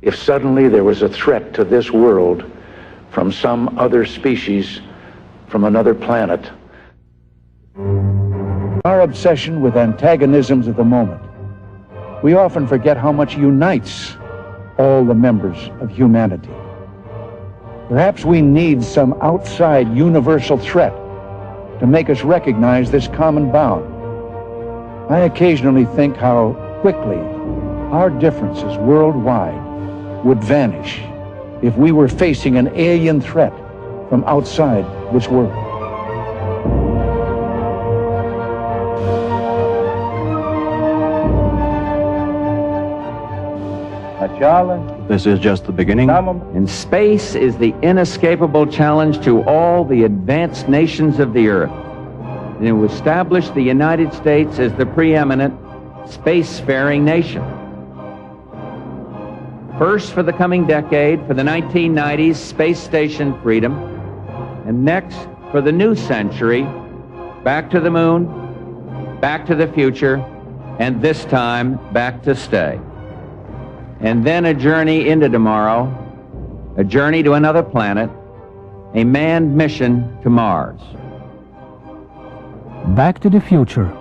if suddenly there was a threat to this world from some other species, from another planet. Our obsession with antagonisms of the moment, we often forget how much unites all the members of humanity. Perhaps we need some outside universal threat to make us recognize this common bound. I occasionally think how quickly our differences worldwide would vanish if we were facing an alien threat from outside this world. This is just the beginning. And space is the inescapable challenge to all the advanced nations of the earth. And to establish the United States as the preeminent spacefaring nation. First for the coming decade, for the 1990s, space station freedom. And next, for the new century, back to the moon, back to the future, and this time, back to stay. And then a journey into tomorrow, a journey to another planet, a manned mission to Mars. Back to the future.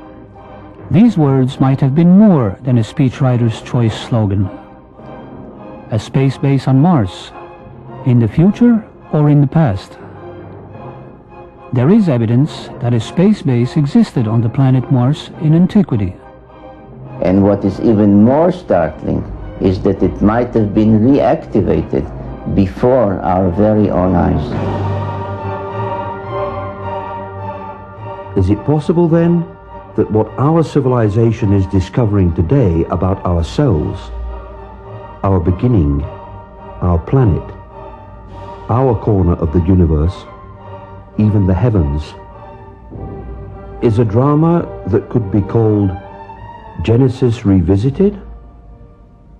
These words might have been more than a speechwriter's choice slogan. A space base on Mars, in the future or in the past? There is evidence that a space base existed on the planet Mars in antiquity. And what is even more startling is that it might have been reactivated before our very own eyes. Is it possible then that what our civilization is discovering today about ourselves, our beginning, our planet, our corner of the universe, even the heavens, is a drama that could be called Genesis Revisited?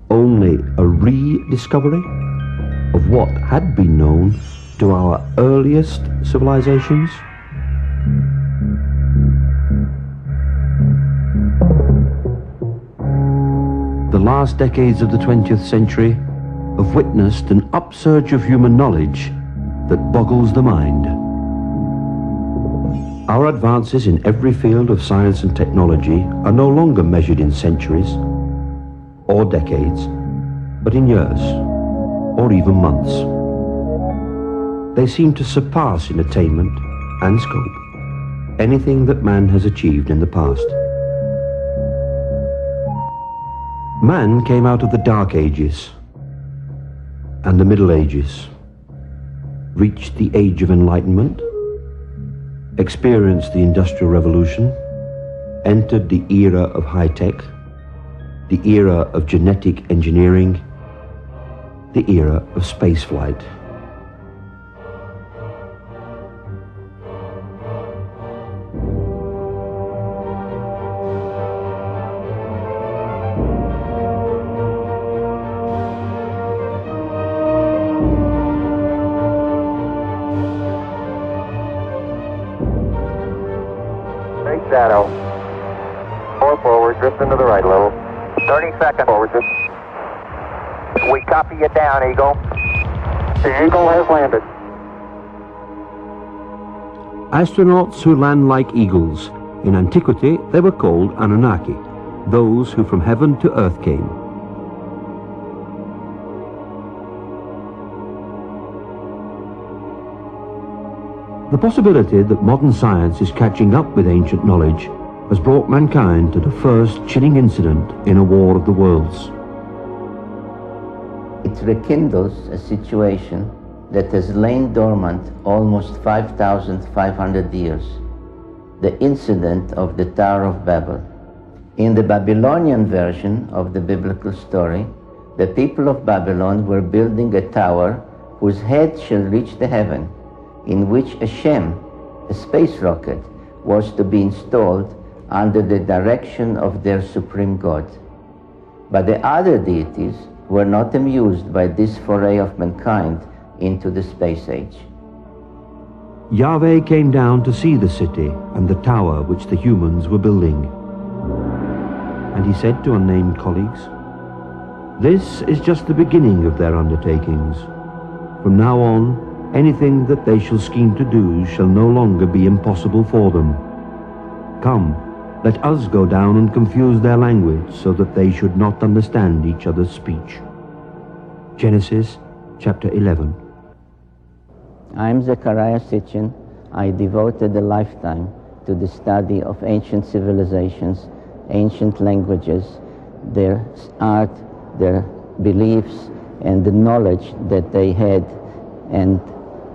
Only a rediscovery of what had been known to our earliest civilizations? The last decades of the 20th century have witnessed an upsurge of human knowledge that boggles the mind. Our advances in every field of science and technology are no longer measured in centuries or decades, but in years or even months. They seem to surpass in attainment and scope anything that man has achieved in the past. Man came out of the Dark Ages and the Middle Ages, reached the Age of Enlightenment, experienced the Industrial Revolution, entered the era of high-tech, the era of genetic engineering, the era of spaceflight. Straight shadow. 4 forward, drift into the right a little. 30 seconds. Forward, drift. We copy you down, Eagle. The Eagle has landed. Astronauts who land like eagles. In antiquity, they were called Anunnaki, those who from heaven to earth came. The possibility that modern science is catching up with ancient knowledge has brought mankind to the first chilling incident in a war of the worlds. It rekindles a situation that has lain dormant almost 5,500 years, the incident of the Tower of Babel. In the Babylonian version of the biblical story, the people of Babylon were building a tower whose head shall reach the heaven, in which a Shem, a space rocket, was to be installed under the direction of their supreme god. But the other deities were not amused by this foray of mankind into the space age. Yahweh came down to see the city and the tower which the humans were building. And he said to unnamed colleagues, This is just the beginning of their undertakings. From now on, anything that they shall scheme to do shall no longer be impossible for them. Come, let us go down and confuse their language so that they should not understand each other's speech. Genesis chapter 11. I'm Zecharia Sitichin. I devoted a lifetime to the study of ancient civilizations, ancient languages, their art, their beliefs, and the knowledge that they had. And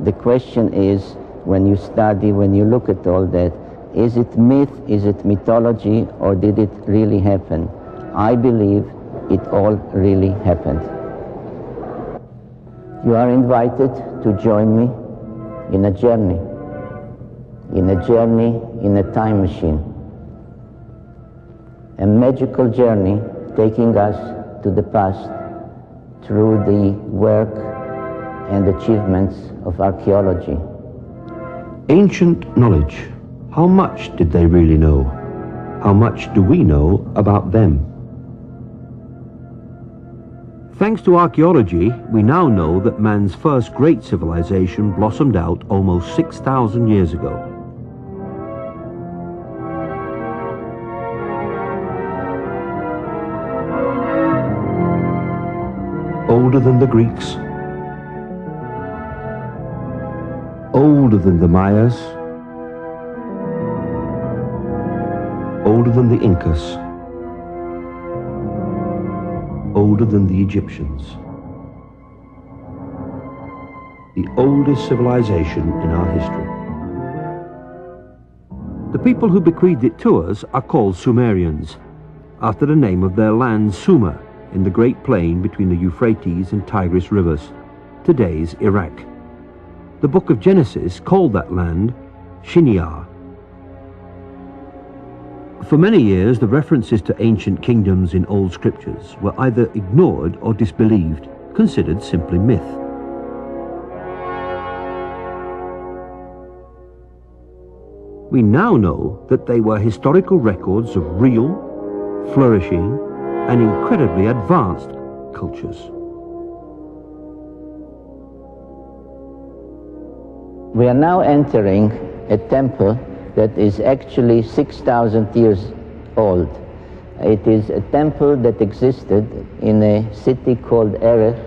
the question is, when you study, when you look at all that, is it myth, is it mythology, or did it really happen? I believe it all really happened. You are invited to join me in a journey in a time machine. A magical journey taking us to the past through the work and achievements of archaeology. Ancient knowledge. How much did they really know? How much do we know about them? Thanks to archaeology, we now know that man's first great civilization blossomed out almost 6,000 years ago. Older than the Greeks, older than the Mayas, older than the Incas, older than the Egyptians. The oldest civilization in our history. The people who bequeathed it to us are called Sumerians, after the name of their land Sumer, in the Great Plain between the Euphrates and Tigris rivers, today's Iraq. The book of Genesis called that land Shinar. For many years, the references to ancient kingdoms in old scriptures were either ignored or disbelieved, considered simply myth. We now know that they were historical records of real, flourishing, and incredibly advanced cultures. We are now entering a temple that is actually 6,000 years old. It is a temple that existed in a city called Erech,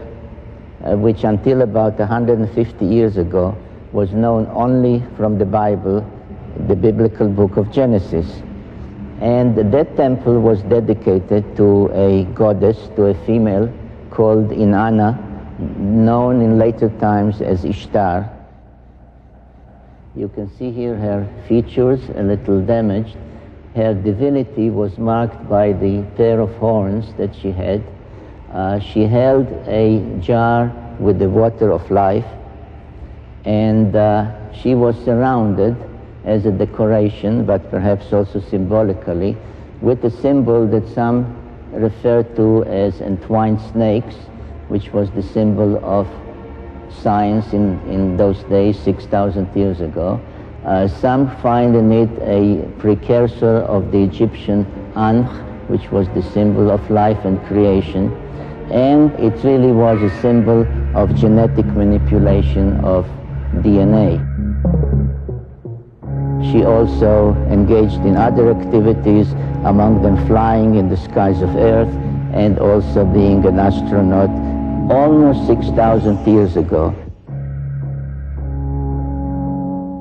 which until about 150 years ago was known only from the Bible, the biblical book of Genesis. And that temple was dedicated to a goddess, to a female called Inanna, known in later times as Ishtar. You can see here her features, a little damaged. Her divinity was marked by the pair of horns that she had. She held a jar with the water of life, and she was surrounded as a decoration, but perhaps also symbolically, with a symbol that some refer to as entwined snakes, which was the symbol of science in those days, 6,000 years ago. Some find in it a precursor of the Egyptian Ankh, which was the symbol of life and creation. And it really was a symbol of genetic manipulation of DNA. She also engaged in other activities, among them flying in the skies of Earth and also being an astronaut almost 6,000 years ago.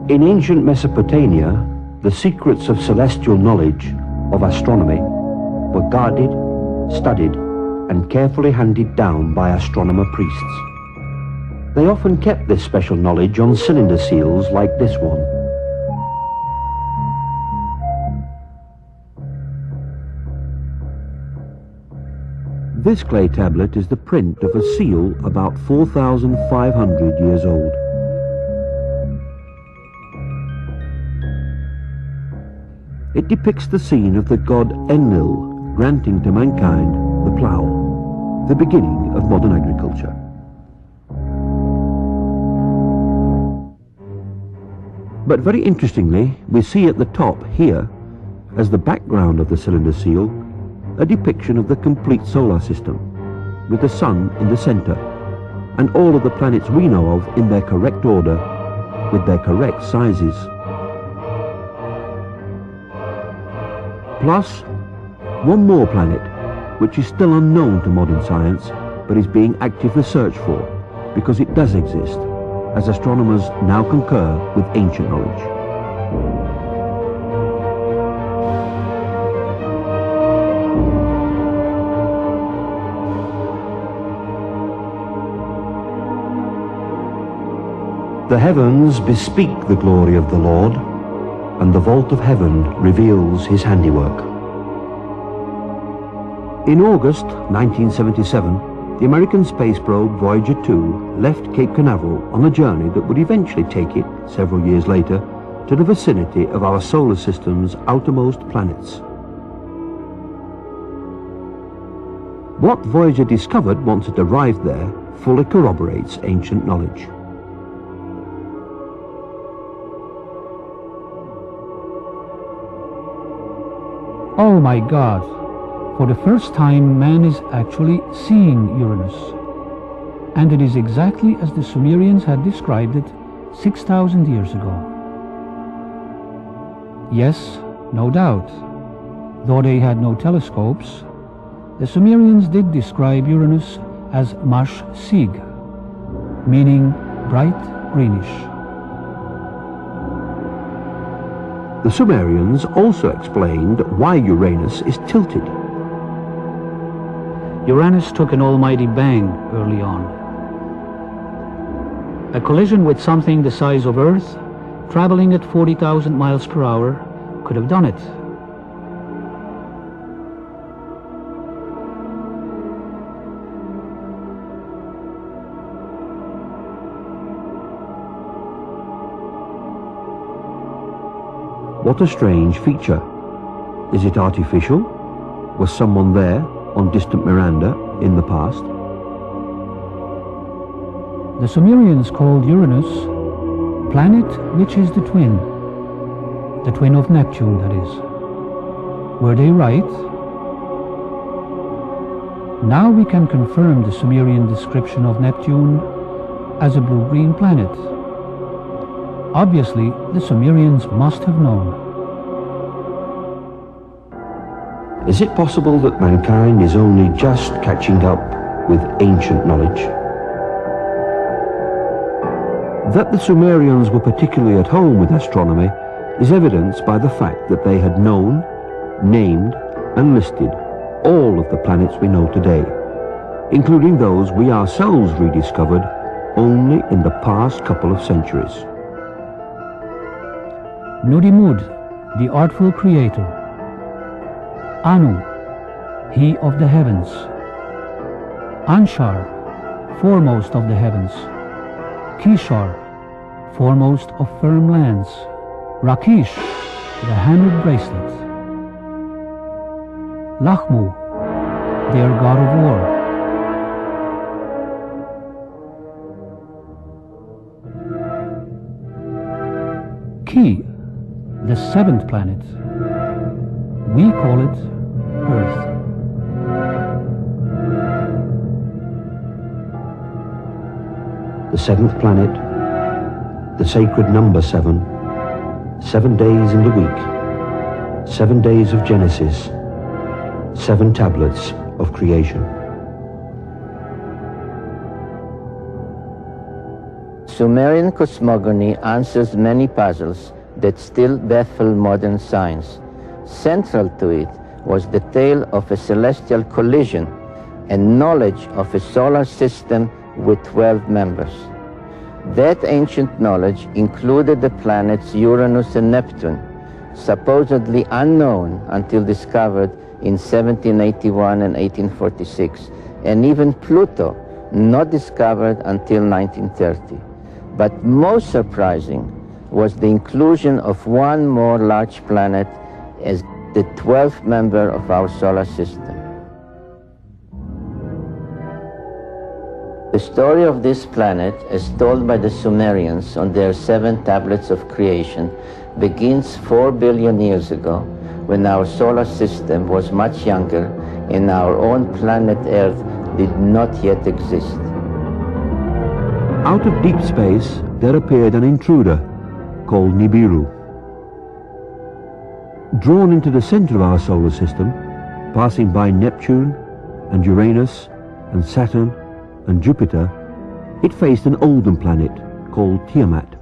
In ancient Mesopotamia, the secrets of celestial knowledge, of astronomy, were guarded, studied, and carefully handed down by astronomer priests. They often kept this special knowledge on cylinder seals like this one. This clay tablet is the print of a seal about 4,500 years old. It depicts the scene of the god Enlil granting to mankind the plough, the beginning of modern agriculture. But very interestingly, we see at the top here, as the background of the cylinder seal, a depiction of the complete solar system, with the Sun in the center, and all of the planets we know of in their correct order, with their correct sizes. Plus, one more planet, which is still unknown to modern science, but is being actively searched for, because it does exist, as astronomers now concur with ancient knowledge. The heavens bespeak the glory of the Lord, and the vault of heaven reveals his handiwork. In August 1977, the American space probe Voyager 2 left Cape Canaveral on a journey that would eventually take it, several years later, to the vicinity of our solar system's outermost planets. What Voyager discovered once it arrived there fully corroborates ancient knowledge. Oh my God! For the first time, man is actually seeing Uranus. And it is exactly as the Sumerians had described it 6,000 years ago. Yes, no doubt, though they had no telescopes, the Sumerians did describe Uranus as Mash Sig, meaning bright greenish. The Sumerians also explained why Uranus is tilted. Uranus took an almighty bang early on. A collision with something the size of Earth, traveling at 40,000 miles per hour, could have done it. What a strange feature. Is it artificial? Was someone there on distant Miranda in the past? The Sumerians called Uranus planet which is the twin of Neptune, that is. Were they right? Now we can confirm the Sumerian description of Neptune as a blue-green planet. Obviously, the Sumerians must have known. Is it possible that mankind is only just catching up with ancient knowledge? That the Sumerians were particularly at home with astronomy is evidenced by the fact that they had known, named, and listed all of the planets we know today, including those we ourselves rediscovered only in the past couple of centuries. Nudimud, the artful creator. Anu, he of the heavens. Anshar, foremost of the heavens. Kishar, foremost of firm lands. Rakish, the hammered bracelet. Lachmu, their god of war. Ki, the seventh planet. We call it Earth. The seventh planet, the sacred number 7, 7 days in the week, 7 days of Genesis, 7 tablets of creation. Sumerian cosmogony answers many puzzles that still baffle modern science. Central to it was the tale of a celestial collision and knowledge of a solar system with 12 members. That ancient knowledge included the planets Uranus and Neptune, supposedly unknown until discovered in 1781 and 1846, and even Pluto, not discovered until 1930. But most surprising was the inclusion of one more large planet as the 12th member of our solar system. The story of this planet, as told by the Sumerians on their 7 tablets of creation, begins 4 billion years ago, when our solar system was much younger and our own planet Earth did not yet exist. Out of deep space, there appeared an intruder called Nibiru. Drawn into the center of our solar system, passing by Neptune and Uranus and Saturn and Jupiter, it faced an older planet called Tiamat.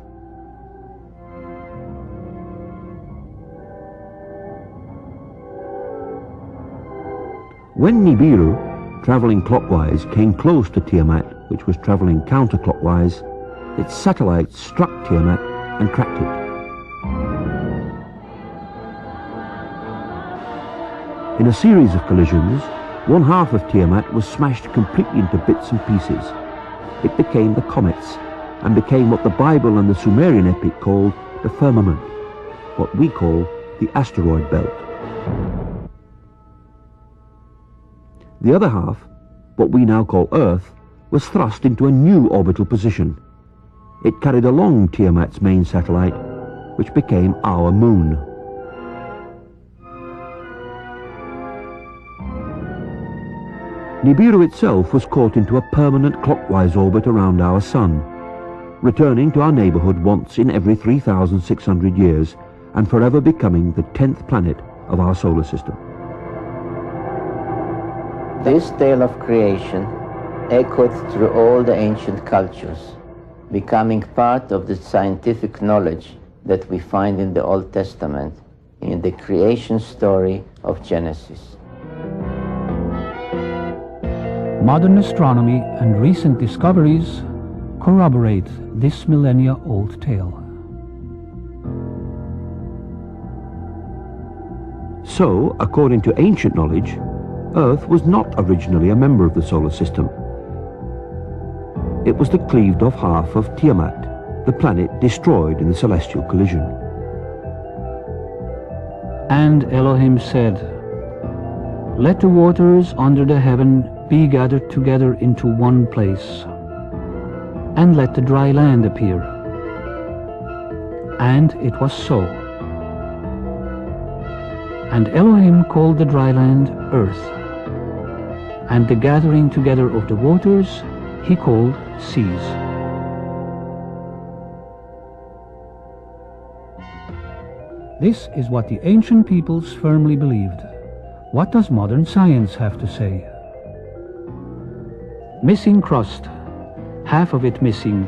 When Nibiru, traveling clockwise, came close to Tiamat, which was traveling counterclockwise, its satellites struck Tiamat and cracked it. In a series of collisions, one half of Tiamat was smashed completely into bits and pieces. It became the comets, and became what the Bible and the Sumerian epic called the firmament, what we call the asteroid belt. The other half, what we now call Earth, was thrust into a new orbital position. It carried along Tiamat's main satellite, which became our moon. Nibiru itself was caught into a permanent clockwise orbit around our sun, returning to our neighborhood once in every 3,600 years and forever becoming the 10th planet of our solar system. This tale of creation echoed through all the ancient cultures, becoming part of the scientific knowledge that we find in the Old Testament, in the creation story of Genesis. Modern astronomy and recent discoveries corroborate this millennia-old tale. So, according to ancient knowledge, Earth was not originally a member of the solar system. It was the cleaved-off half of Tiamat, the planet destroyed in the celestial collision. And Elohim said, "Let the waters under the heaven be gathered together into one place, and let the dry land appear." And it was so. And Elohim called the dry land earth, and the gathering together of the waters he called seas. This is what the ancient peoples firmly believed. What does modern science have to say? Missing crust, half of it missing,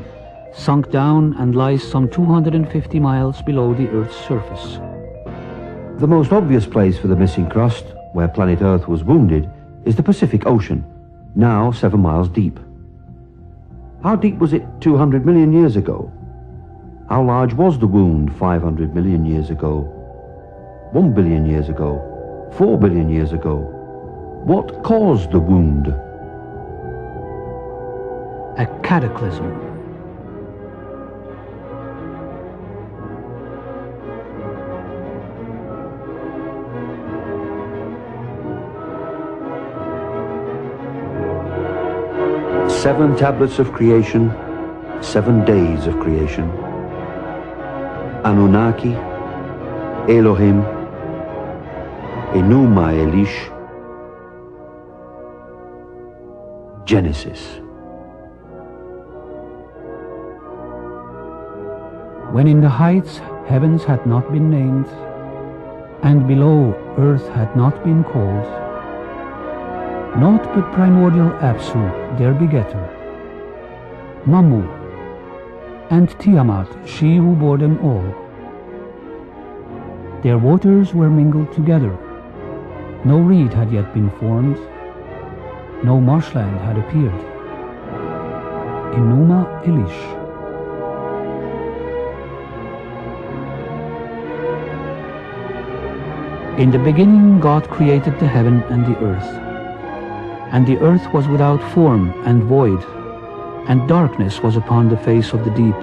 sunk down and lies some 250 miles below the Earth's surface. The most obvious place for the missing crust, where planet Earth was wounded, is the Pacific Ocean, now 7 miles deep. How deep was it 200 million years ago? How large was the wound 500 million years ago? 1 billion years ago? 4 billion years ago? What caused the wound? A cataclysm. Seven tablets of creation, 7 days of creation. Anunnaki, Elohim, Enuma Elish, Genesis. When in the heights heavens had not been named, and below earth had not been called, naught but primordial Apsu, their begetter, Mamu, and Tiamat, she who bore them all. Their waters were mingled together. No reed had yet been formed, no marshland had appeared. Enuma Elish. In the beginning God created the heaven and the earth. And the earth was without form and void, and darkness was upon the face of the deep.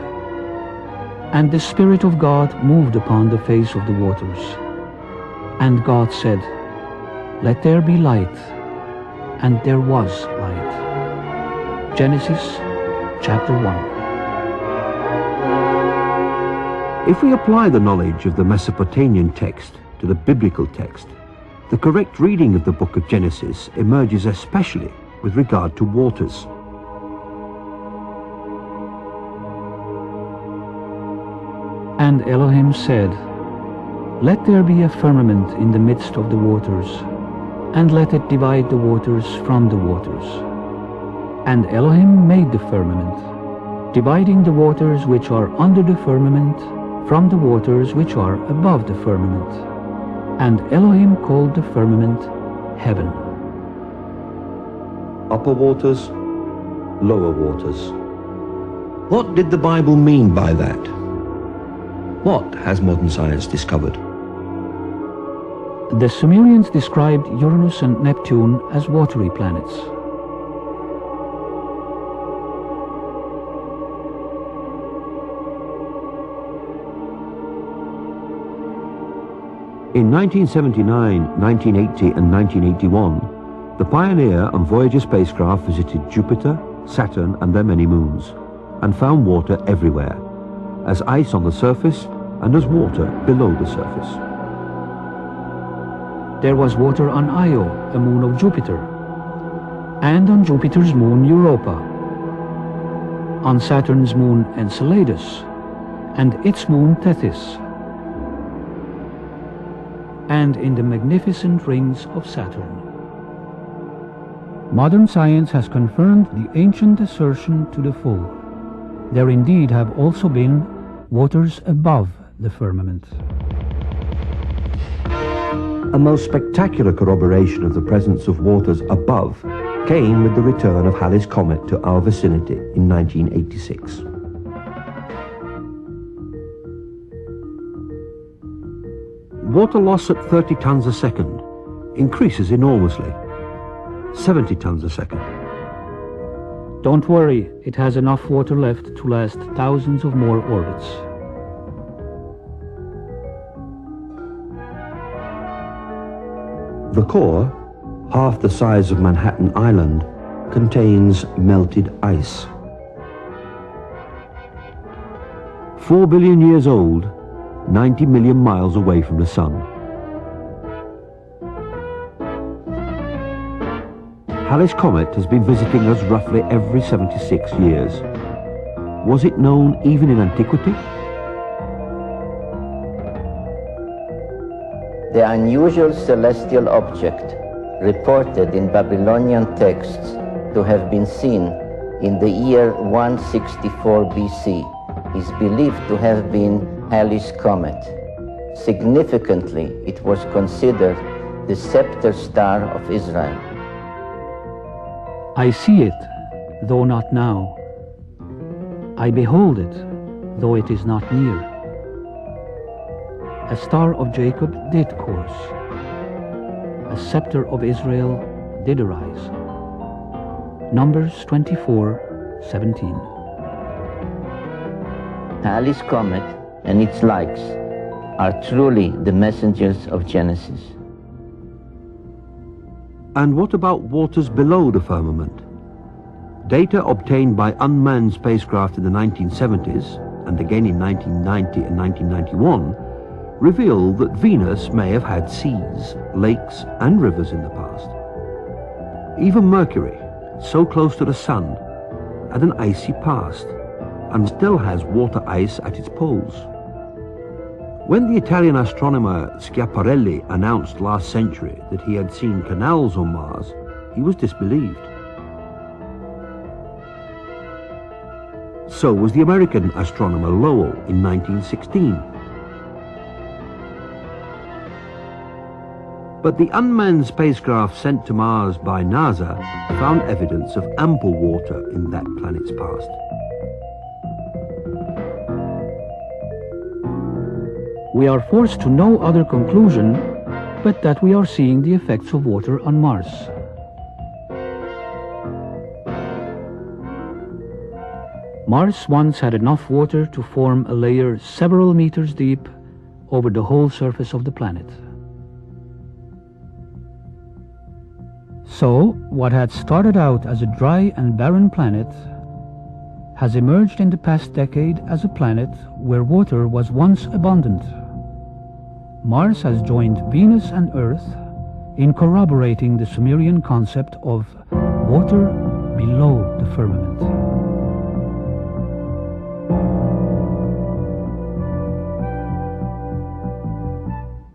And the Spirit of God moved upon the face of the waters. And God said, "Let there be light," and there was light. Genesis chapter 1. If we apply the knowledge of the Mesopotamian text to the biblical text, the correct reading of the book of Genesis emerges especially with regard to waters. And Elohim said, "Let there be a firmament in the midst of the waters, and let it divide the waters from the waters." And Elohim made the firmament, dividing the waters which are under the firmament from the waters which are above the firmament. And Elohim called the firmament heaven. Upper waters, lower waters. What did the Bible mean by that? What has modern science discovered? The Sumerians described Uranus and Neptune as watery planets. In 1979, 1980 and 1981, the Pioneer and Voyager spacecraft visited Jupiter, Saturn and their many moons, and found water everywhere, as ice on the surface and as water below the surface. There was water on Io, a moon of Jupiter, and on Jupiter's moon Europa, on Saturn's moon Enceladus, and its moon Tethys, and in the magnificent rings of Saturn. Modern science has confirmed the ancient assertion to the full. There indeed have also been waters above the firmament. A most spectacular corroboration of the presence of waters above came with the return of Halley's Comet to our vicinity in 1986. Water loss at 30 tons a second increases enormously. 70 tons a second. Don't worry, it has enough water left to last thousands of more orbits. The core, half the size of Manhattan Island, contains melted ice. 4 billion years old, 90 million miles away from the Sun. Halley's Comet has been visiting us roughly every 76 years. Was it known even in antiquity? The unusual celestial object, reported in Babylonian texts to have been seen in the year 164 BC, is believed to have been Halley's Comet. Significantly, it was considered the scepter star of Israel. I see it, though not now. I behold it, though it is not near. A star of Jacob did course. A scepter of Israel did arise. Numbers 24:17. Halley's Comet and its likes are truly the messengers of Genesis. And what about waters below the firmament? Data obtained by unmanned spacecraft in the 1970s, and again in 1990 and 1991, reveal that Venus may have had seas, lakes and rivers in the past. Even Mercury, so close to the Sun, had an icy past and still has water ice at its poles. When the Italian astronomer Schiaparelli announced last century that he had seen canals on Mars, he was disbelieved. So was the American astronomer Lowell in 1916. But the unmanned spacecraft sent to Mars by NASA found evidence of ample water in that planet's past. We are forced to no other conclusion but that we are seeing the effects of water on Mars. Mars once had enough water to form a layer several meters deep over the whole surface of the planet. So, what had started out as a dry and barren planet has emerged in the past decade as a planet where water was once abundant. Mars has joined Venus and Earth in corroborating the Sumerian concept of water below the firmament.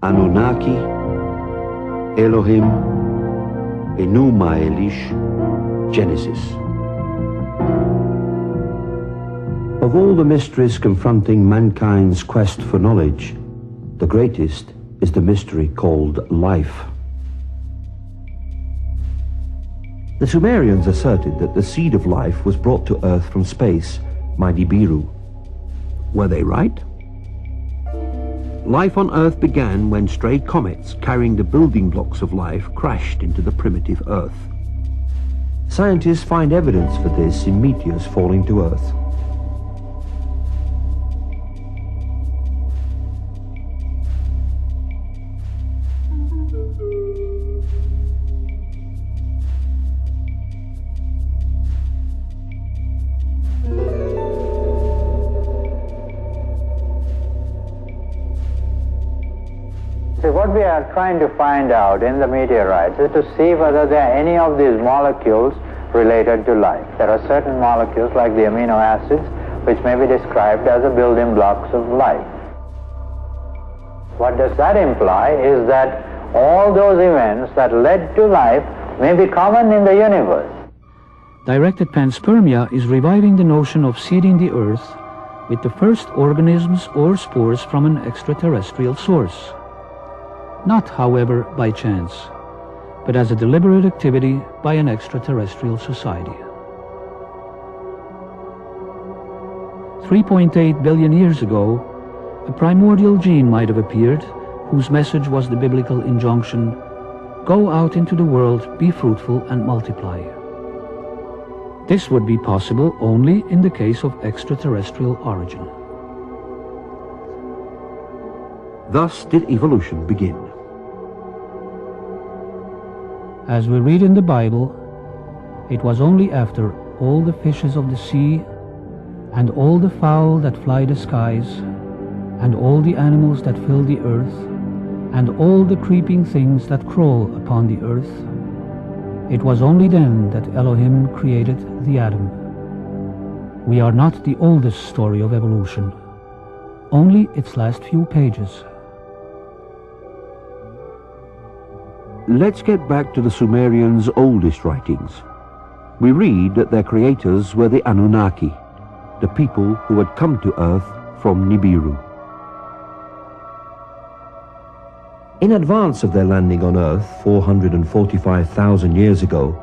Anunnaki, Elohim, Enuma Elish, Genesis. Of all the mysteries confronting mankind's quest for knowledge, the greatest is the mystery called life. The Sumerians asserted that the seed of life was brought to Earth from space, by Nibiru. Were they right? Life on Earth began when stray comets carrying the building blocks of life crashed into the primitive Earth. Scientists find evidence for this in meteors falling to Earth. What we are trying to find out in the meteorites is to see whether there are any of these molecules related to life. There are certain molecules like the amino acids which may be described as the building blocks of life. What does that imply is that all those events that led to life may be common in the universe. Directed panspermia is reviving the notion of seeding the Earth with the first organisms or spores from an extraterrestrial source. Not, however, by chance, but as a deliberate activity by an extraterrestrial society. 3.8 billion years ago, a primordial gene might have appeared whose message was the biblical injunction, "Go out into the world, be fruitful and multiply." This would be possible only in the case of extraterrestrial origin. Thus did evolution begin. As we read in the Bible, it was only after all the fishes of the sea, and all the fowl that fly the skies, and all the animals that fill the earth, and all the creeping things that crawl upon the earth, it was only then that Elohim created the atom. We are not the oldest story of evolution, only its last few pages. Let's get back to the Sumerians' oldest writings. We read that their creators were the Anunnaki, the people who had come to Earth from Nibiru. In advance of their landing on Earth 445,000 years ago,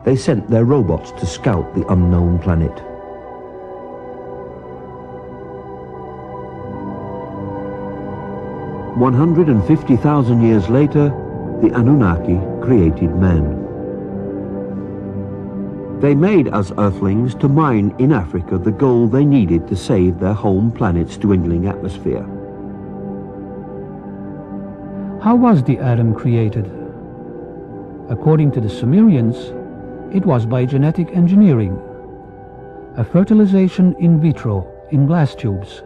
they sent their robots to scout the unknown planet. "150,000 years later, the Anunnaki created man. They made us Earthlings to mine in Africa the gold they needed to save their home planet's dwindling atmosphere. How was the atom created? According to the Sumerians, it was by genetic engineering, a fertilization in vitro in glass tubes,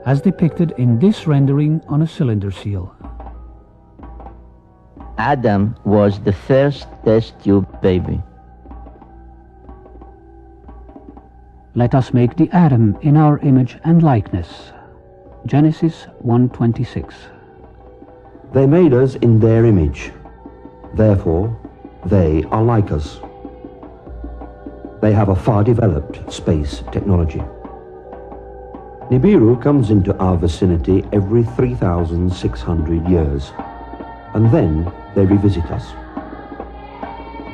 as depicted in this rendering on a cylinder seal. Adam was the first test tube baby. Let us make the atom in our image and likeness. Genesis 1:26. They made us in their image. Therefore, they are like us. They have a far-developed space technology. Nibiru comes into our vicinity every 3,600 years, and then they revisit us.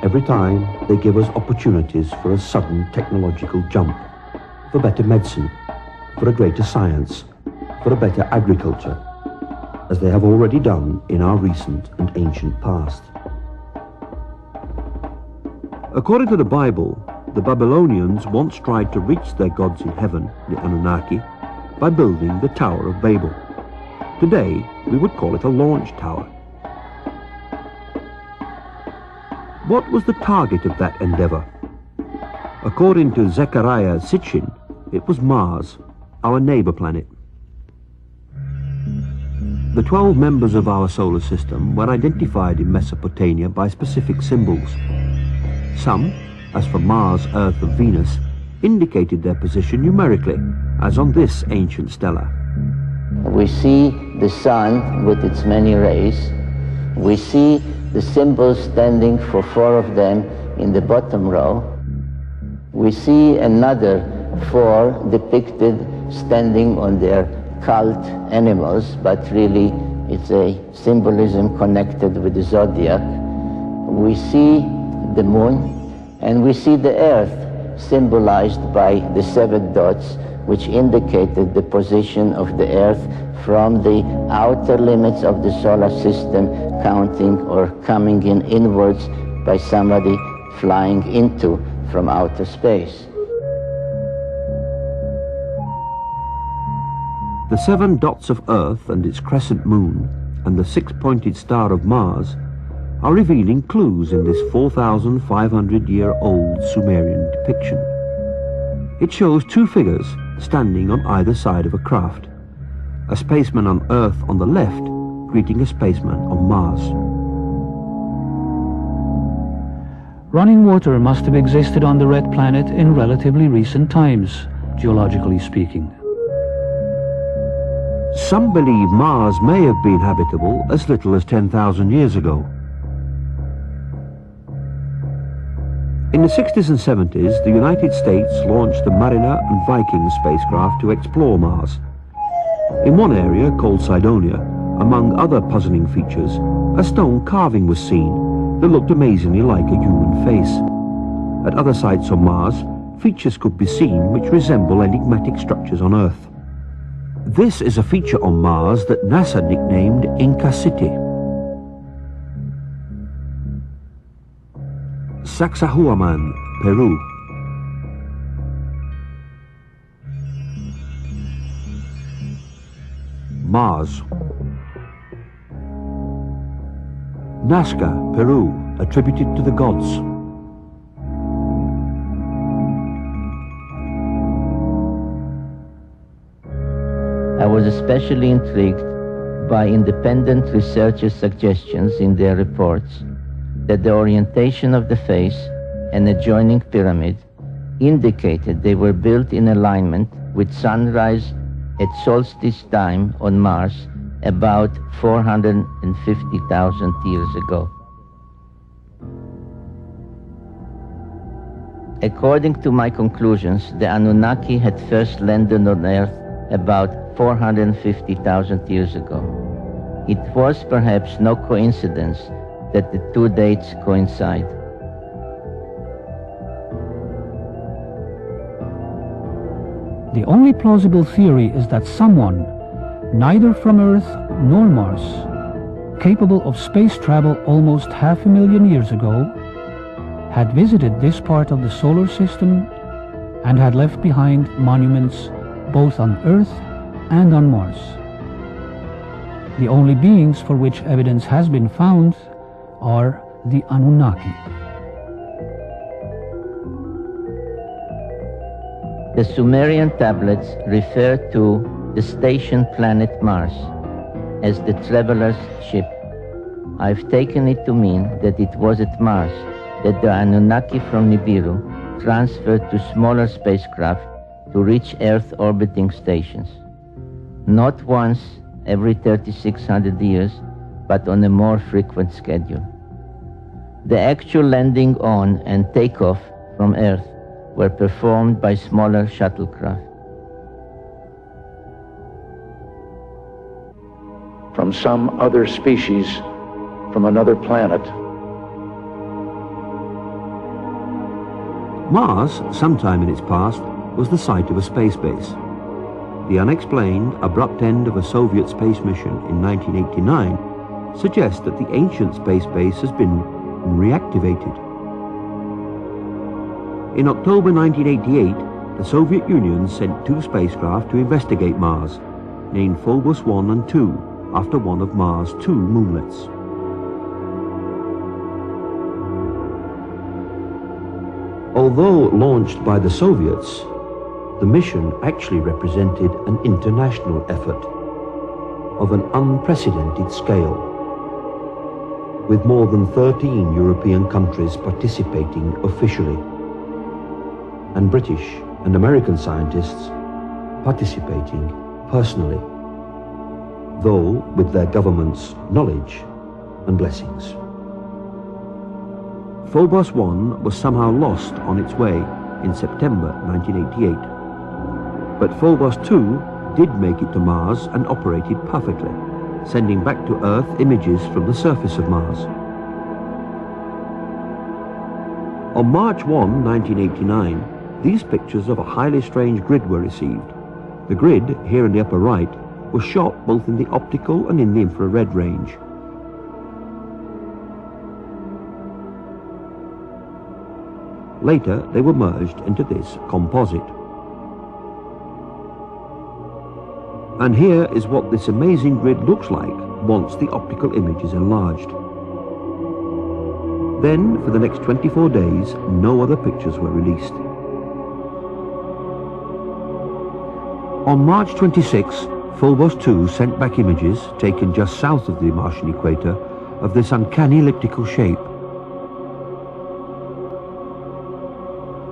Every time they give us opportunities for a sudden technological jump, for better medicine, for a greater science, for a better agriculture, as they have already done in our recent and ancient past. According to the Bible, the Babylonians once tried to reach their gods in heaven, the Anunnaki, by building the Tower of Babel. Today, we would call it a launch tower. What was the target of that endeavor? According to Zecharia Sitichin, it was Mars, our neighbor planet. The 12 members of our solar system were identified in Mesopotamia by specific symbols. Some as for Mars, Earth and Venus, indicated their position numerically, as on this ancient stela. We see the sun with its many rays. We see the symbols standing for 4 of them in the bottom row. We see another 4 depicted standing on their cult animals, but really it's a symbolism connected with the zodiac. We see the moon, and we see the earth symbolized by the 7 dots, which indicated the position of the earth from the outer limits of the solar system, counting or coming in inwards by somebody flying into from outer space. The 7 dots of Earth and its crescent moon and the 6-pointed star of Mars are revealing clues in this 4,500-year-old Sumerian depiction. It shows 2 figures standing on either side of a craft, a spaceman on Earth on the left greeting a spaceman on Mars. Running water must have existed on the red planet in relatively recent times, geologically speaking. Some believe Mars may have been habitable as little as 10,000 years ago. In the 60s and 70s, the United States launched the Mariner and Viking spacecraft to explore Mars. In one area, called Cydonia, among other puzzling features, a stone carving was seen that looked amazingly like a human face. At other sites on Mars, features could be seen which resemble enigmatic structures on Earth. This is a feature on Mars that NASA nicknamed Inca City. Sacsayhuaman, Peru. Mars. Nazca, Peru, attributed to the gods. I was especially intrigued by independent researchers' suggestions in their reports that the orientation of the face and adjoining pyramid indicated they were built in alignment with sunrise at solstice time on Mars about 450,000 years ago. According to my conclusions, the Anunnaki had first landed on Earth about 450,000 years ago. It was perhaps no coincidence that the 2 dates coincide. The only plausible theory is that someone, neither from Earth nor Mars, capable of space travel almost 500,000 years ago, had visited this part of the solar system and had left behind monuments both on Earth and on Mars. The only beings for which evidence has been found are the Anunnaki. The Sumerian tablets refer to the station planet Mars as the traveler's ship. I've taken it to mean that it was at Mars that the Anunnaki from Nibiru transferred to smaller spacecraft to reach Earth orbiting stations. Not once every 3,600 years, but on a more frequent schedule. The actual landing on and takeoff from Earth were performed by smaller shuttlecraft. From some other species, from another planet. Mars, sometime in its past, was the site of a space base. The unexplained, abrupt end of a Soviet space mission in 1989 suggests that the ancient space base has been reactivated. In October 1988, the Soviet Union sent 2 spacecraft to investigate Mars, named Phobos 1 and 2, after one of Mars' 2 moonlets. Although launched by the Soviets, the mission actually represented an international effort of an unprecedented scale, with more than 13 European countries participating officially. and British and American scientists participating personally, though with their government's knowledge and blessings. Phobos 1 was somehow lost on its way in September 1988. But Phobos 2 did make it to Mars and operated perfectly, sending back to Earth images from the surface of Mars. On March 1, 1989, these pictures of a highly strange grid were received. The grid, here in the upper right, was shot both in the optical and in the infrared range. Later, they were merged into this composite. And here is what this amazing grid looks like once the optical image is enlarged. Then, for the next 24 days, no other pictures were released. On March 26, Phobos 2 sent back images, taken just south of the Martian equator, of this uncanny elliptical shape,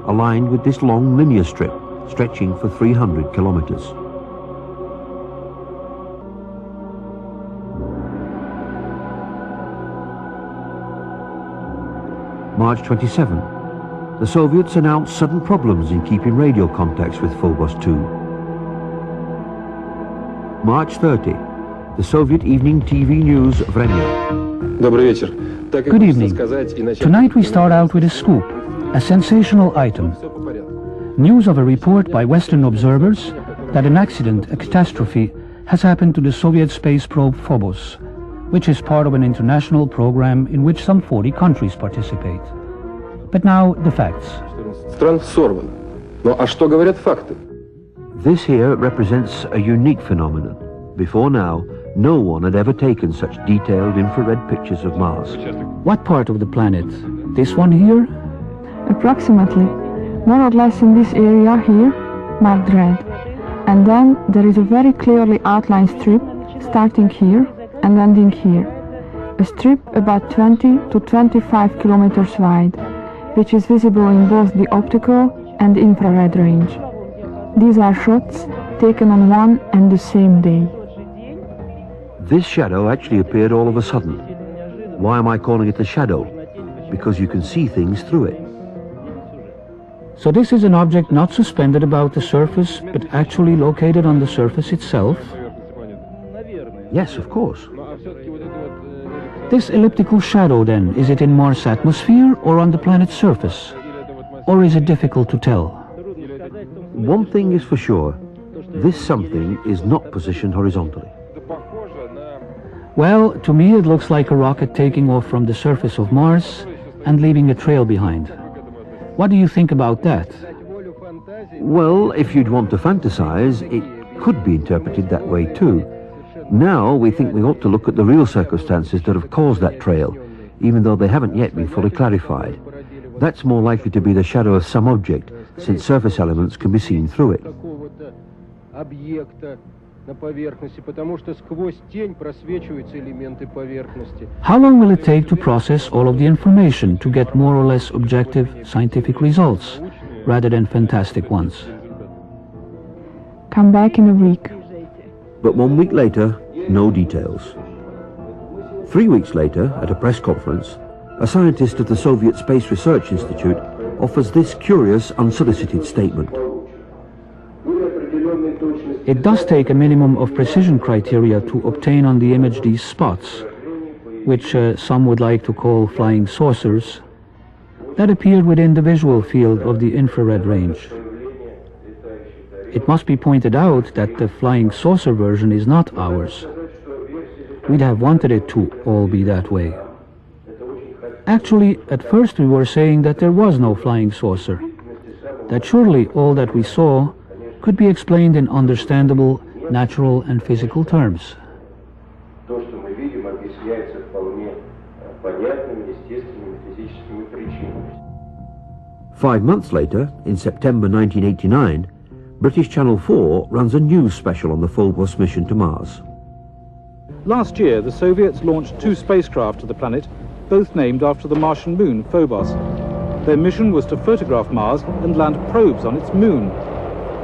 aligned with this long linear strip, stretching for 300 kilometers. March 27, the Soviets announced sudden problems in keeping radio contacts with Phobos 2. March 30, the Soviet evening TV news Vremya. Good evening. Tonight we start out with a scoop, a sensational item. News of a report by Western observers that an accident, a catastrophe, has happened to the Soviet space probe Phobos, which is part of an international program in which some 40 countries participate. But now, the facts. This here represents a unique phenomenon. Before now, no one had ever taken such detailed infrared pictures of Mars. What part of the planet? This one here? Approximately, more or less in this area here, marked red. And then there is a very clearly outlined strip starting here and ending here. A strip about 20 to 25 kilometers wide, which is visible in both the optical and infrared range. These are shots taken on one and the same day. This shadow actually appeared all of a sudden. Why am I calling it a shadow? Because you can see things through it. So this is an object not suspended about the surface, but actually located on the surface itself? Yes, of course. This elliptical shadow, then, is it in Mars' atmosphere or on the planet's surface? Or is it difficult to tell? One thing is for sure, this something is not positioned horizontally. Well, to me it looks like a rocket taking off from the surface of Mars and leaving a trail behind. What do you think about that? Well, if you'd want to fantasize, it could be interpreted that way too. Now we think we ought to look at the real circumstances that have caused that trail, even though they haven't yet been fully clarified. That's more likely to be the shadow of some object, since surface elements can be seen through it. How long will it take to process all of the information to get more or less objective scientific results, rather than fantastic ones? Come back in a week. But 1 week later, no details. 3 weeks later, at a press conference, a scientist at the Soviet Space Research Institute offers this curious, unsolicited statement. It does take a minimum of precision criteria to obtain on the image these spots, which some would like to call flying saucers, that appeared within the visual field of the infrared range. It must be pointed out that the flying saucer version is not ours. We'd have wanted it to all be that way. Actually, at first we were saying that there was no flying saucer, that surely all that we saw could be explained in understandable, natural and physical terms. 5 months later, in September 1989, British Channel 4 runs a news special on the Phobos mission to Mars. Last year, the Soviets launched 2 spacecraft to the planet, both named after the Martian moon, Phobos. Their mission was to photograph Mars and land probes on its moon.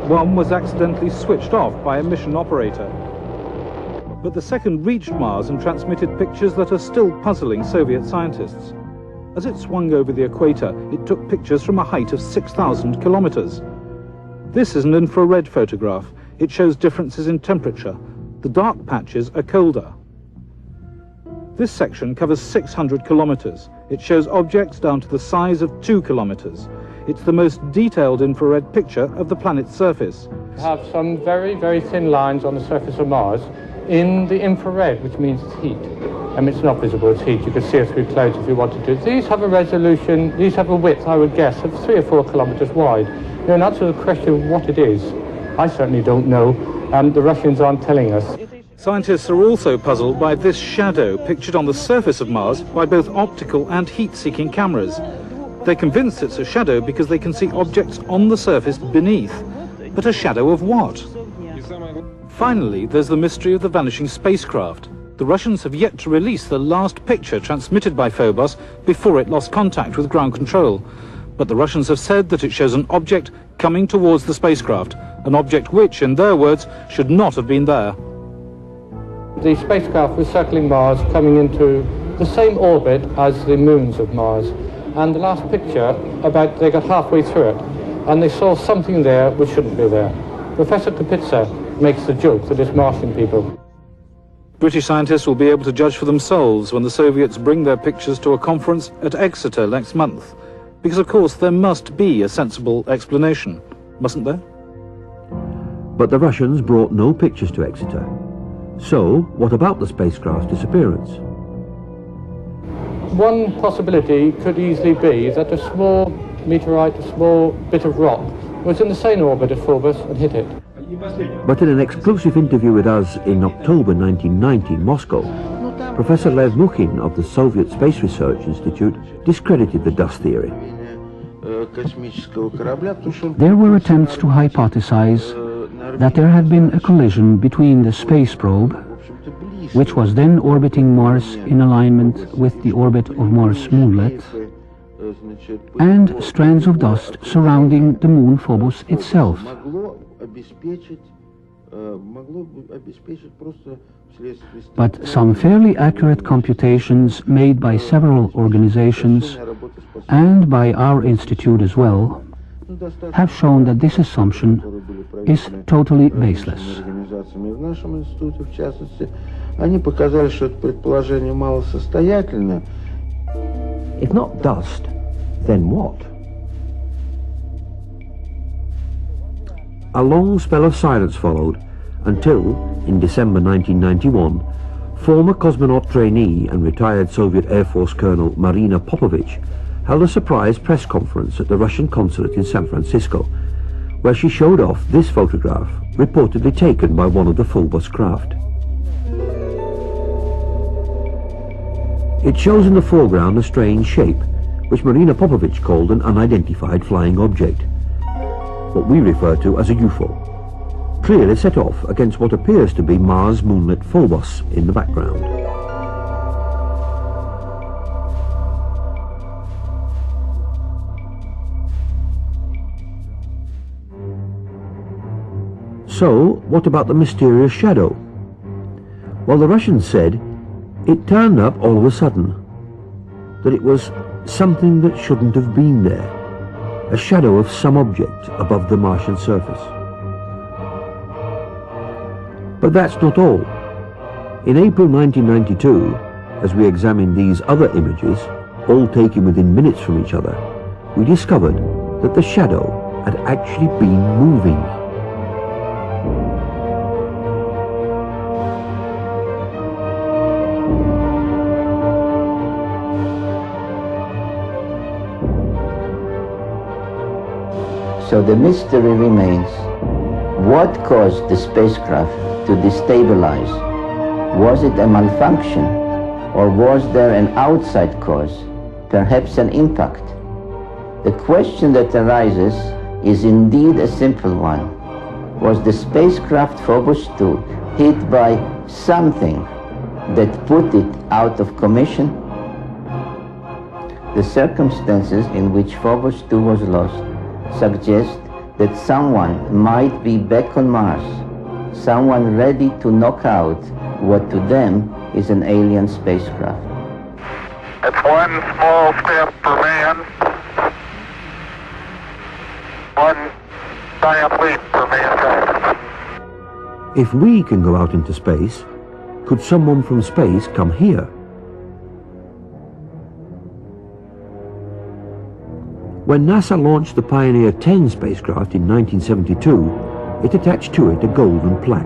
One was accidentally switched off by a mission operator. But the second reached Mars and transmitted pictures that are still puzzling Soviet scientists. As it swung over the equator, it took pictures from a height of 6,000 kilometers. This is an infrared photograph. It shows differences in temperature. The dark patches are colder. This section covers 600 kilometers. It shows objects down to the size of 2 kilometers. It's the most detailed infrared picture of the planet's surface. We have some very, very thin lines on the surface of Mars in the infrared, which means it's heat. It's not visible, it's heat. You could see it through clouds if you wanted to. These have a resolution, these have a width, I would guess, of 3 or 4 kilometers wide. Now, in answer to the question of what it is, I certainly don't know, and the Russians aren't telling us. Scientists are also puzzled by this shadow pictured on the surface of Mars by both optical and heat-seeking cameras. They're convinced it's a shadow because they can see objects on the surface beneath. But a shadow of what? Finally, there's the mystery of the vanishing spacecraft. The Russians have yet to release the last picture transmitted by Phobos before it lost contact with ground control. But the Russians have said that it shows an object coming towards the spacecraft, an object which, in their words, should not have been there. The spacecraft was circling Mars, coming into the same orbit as the moons of Mars. And the last picture, they got halfway through it, and they saw something there which shouldn't be there. Professor Kapitsa makes the joke that it's Martian people. British scientists will be able to judge for themselves when the Soviets bring their pictures to a conference at Exeter next month. Because, of course, there must be a sensible explanation, mustn't there? But the Russians brought no pictures to Exeter. So, what about the spacecraft's disappearance? One possibility could easily be that a small meteorite, a small bit of rock, was in the same orbit as Phobos and hit it. But in an exclusive interview with us in October 1990 in Moscow, Professor Lev Mukhin of the Soviet Space Research Institute discredited the dust theory. There were attempts to hypothesize that there had been a collision between the space probe, which was then orbiting Mars in alignment with the orbit of Mars moonlet, and strands of dust surrounding the moon Phobos itself. But some fairly accurate computations made by several organizations and by our institute as well have shown that this assumption is totally baseless. If not dust, then what? A long spell of silence followed until, in December 1991, former cosmonaut trainee and retired Soviet Air Force Colonel Marina Popovich held a surprise press conference at the Russian consulate in San Francisco, where she showed off this photograph, reportedly taken by one of the Phobos craft. It shows in the foreground a strange shape, which Marina Popovich called an unidentified flying object, what we refer to as a UFO, clearly set off against what appears to be Mars moonlet Phobos in the background. So, what about the mysterious shadow? Well, the Russians said it turned up all of a sudden, that it was something that shouldn't have been there, a shadow of some object above the Martian surface. But that's not all. In April 1992, as we examined these other images, all taken within minutes from each other, we discovered that the shadow had actually been moving. So the mystery remains, what caused the spacecraft to destabilize? Was it a malfunction, or was there an outside cause, perhaps an impact? The question that arises is indeed a simple one. Was the spacecraft Phobos 2 hit by something that put it out of commission? The circumstances in which Phobos 2 was lost suggest that someone might be back on Mars, someone ready to knock out what to them is an alien spacecraft. It's one small step for man, one giant leap for mankind. If we can go out into space, could someone from space come here? When NASA launched the Pioneer 10 spacecraft in 1972, it attached to it a golden plaque.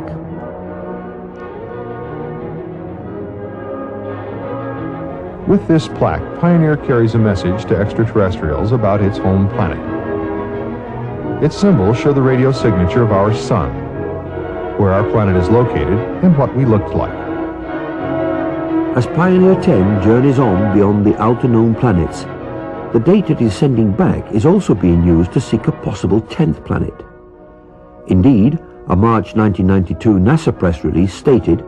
With this plaque, Pioneer carries a message to extraterrestrials about its home planet. Its symbols show the radio signature of our sun, where our planet is located, and what we looked like. As Pioneer 10 journeys on beyond the outer known planets, the data it is sending back is also being used to seek a possible 10th planet. Indeed, a March 1992 NASA press release stated,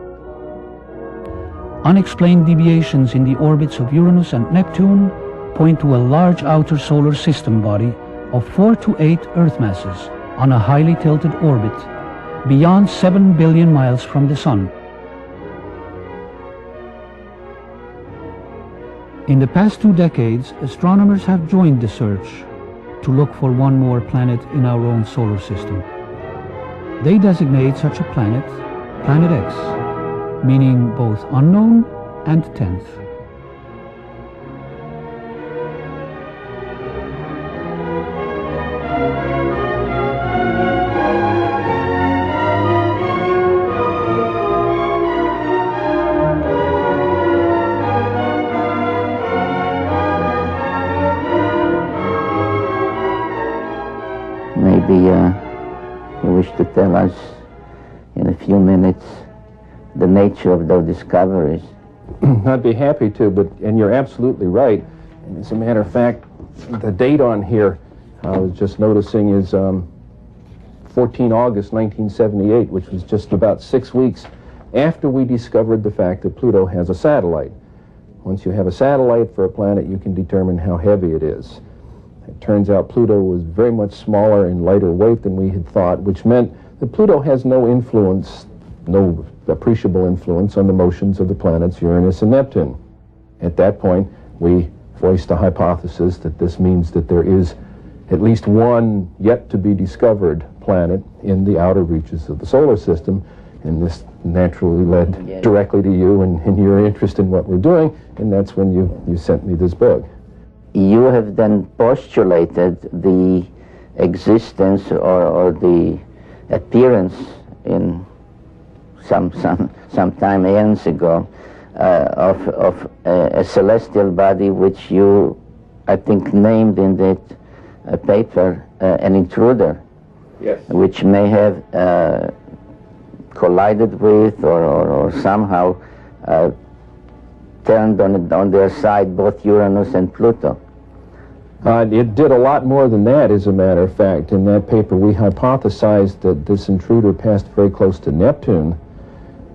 "Unexplained deviations in the orbits of Uranus and Neptune point to a large outer solar system body of 4 to 8 Earth masses on a highly tilted orbit beyond 7 billion miles from the Sun." In the past 2 decades, astronomers have joined the search to look for one more planet in our own solar system. They designate such a planet Planet X, meaning both unknown and 10th. Maybe you wish to tell us in a few minutes the nature of those discoveries. I'd be happy to, and you're absolutely right. And as a matter of fact, the date on here, I was just noticing, is 14 August 1978, which was just about 6 weeks after we discovered the fact that Pluto has a satellite. Once you have a satellite for a planet, you can determine how heavy it is. It turns out Pluto was very much smaller and lighter weight than we had thought, which meant that Pluto has no influence, no appreciable influence on the motions of the planets Uranus and Neptune. At that point, we voiced a hypothesis that this means that there is at least one yet to be discovered planet in the outer reaches of the solar system, and this naturally led directly to you and your interest in what we're doing, and that's when you sent me this book. You have then postulated the existence or the appearance in some time years ago of a celestial body which you, I think, named in that paper an intruder. Yes. Which may have collided with or somehow turned on their side both Uranus and Pluto. It did a lot more than that, as a matter of fact. In that paper, we hypothesized that this intruder passed very close to Neptune,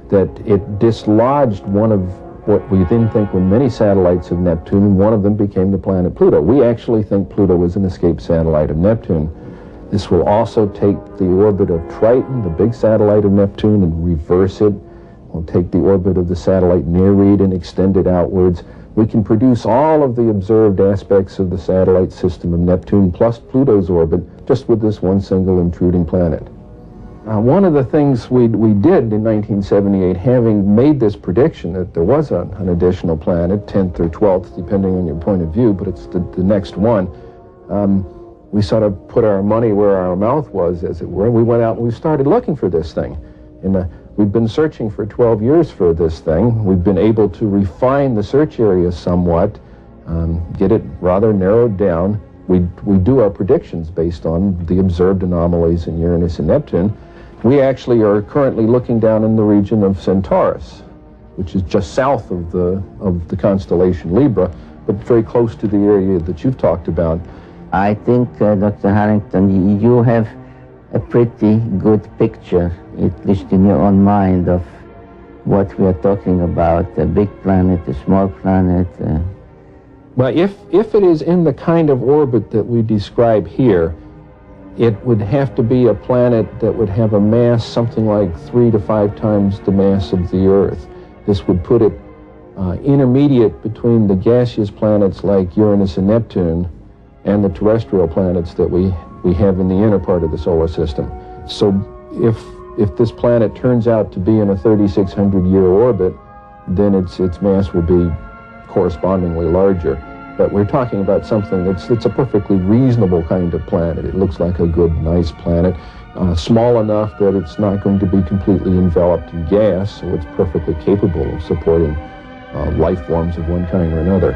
that it dislodged one of what we then think were many satellites of Neptune, and one of them became the planet Pluto. We actually think Pluto was an escaped satellite of Neptune. This will also take the orbit of Triton, the big satellite of Neptune, and reverse it. We'll take the orbit of the satellite Nereid and extend it outwards. We can produce all of the observed aspects of the satellite system of Neptune plus Pluto's orbit just with this one single intruding planet. One of the things we did in 1978, having made this prediction that there was an additional planet, 10th or 12th, depending on your point of view, but it's the next one, we sort of put our money where our mouth was, as it were, and we went out and we started looking for this thing. And we've been searching for 12 years for this thing. We've been able to refine the search area somewhat, get it rather narrowed down. We do our predictions based on the observed anomalies in Uranus and Neptune. We actually are currently looking down in the region of Centaurus, which is just south of the constellation Libra, but very close to the area that you've talked about. I think, Dr. Harrington, you have a pretty good picture, at least in your own mind, of what we are talking about, a big planet, a small planet. Well, if it is in the kind of orbit that we describe here, it would have to be a planet that would have a mass something like 3 to 5 times the mass of the Earth. This would put it intermediate between the gaseous planets like Uranus and Neptune and the terrestrial planets that we have in the inner part of the solar system. So if this planet turns out to be in a 3,600-year orbit, then its mass will be correspondingly larger. But we're talking about something it's a perfectly reasonable kind of planet. It looks like a good, nice planet, small enough that it's not going to be completely enveloped in gas, so it's perfectly capable of supporting life forms of one kind or another.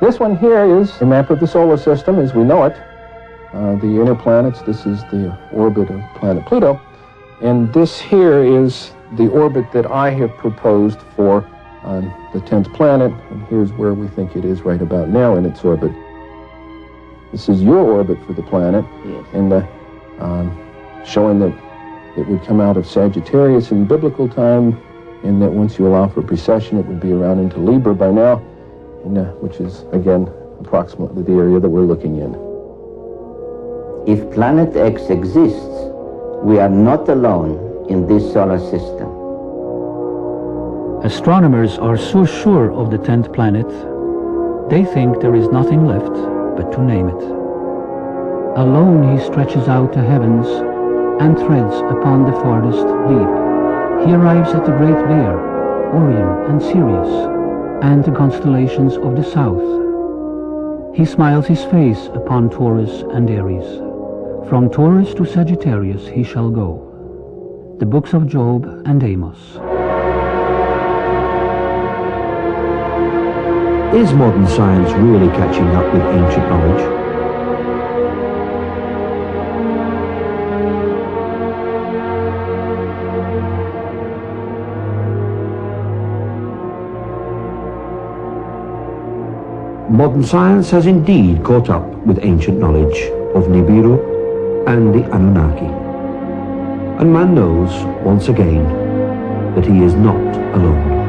This one here is a map of the solar system as we know it. The inner planets, this is the orbit of planet Pluto, and this here is the orbit that I have proposed for the 10th planet, and here's where we think it is right about now in its orbit. This is your orbit for the planet, yes. And showing that it would come out of Sagittarius in biblical time, and that once you allow for precession, it would be around into Libra by now, and, which is, again, approximately the area that we're looking in. If Planet X exists, we are not alone in this solar system. Astronomers are so sure of the 10th planet, they think there is nothing left but to name it. Alone he stretches out the heavens and treads upon the farthest deep. He arrives at the Great Bear, Orion and Sirius, and the constellations of the south. He smiles his face upon Taurus and Aries. From Taurus to Sagittarius he shall go. The books of Job and Amos. Is modern science really catching up with ancient knowledge? Modern science has indeed caught up with ancient knowledge of Nibiru and the Anunnaki. And man knows, once again, that he is not alone.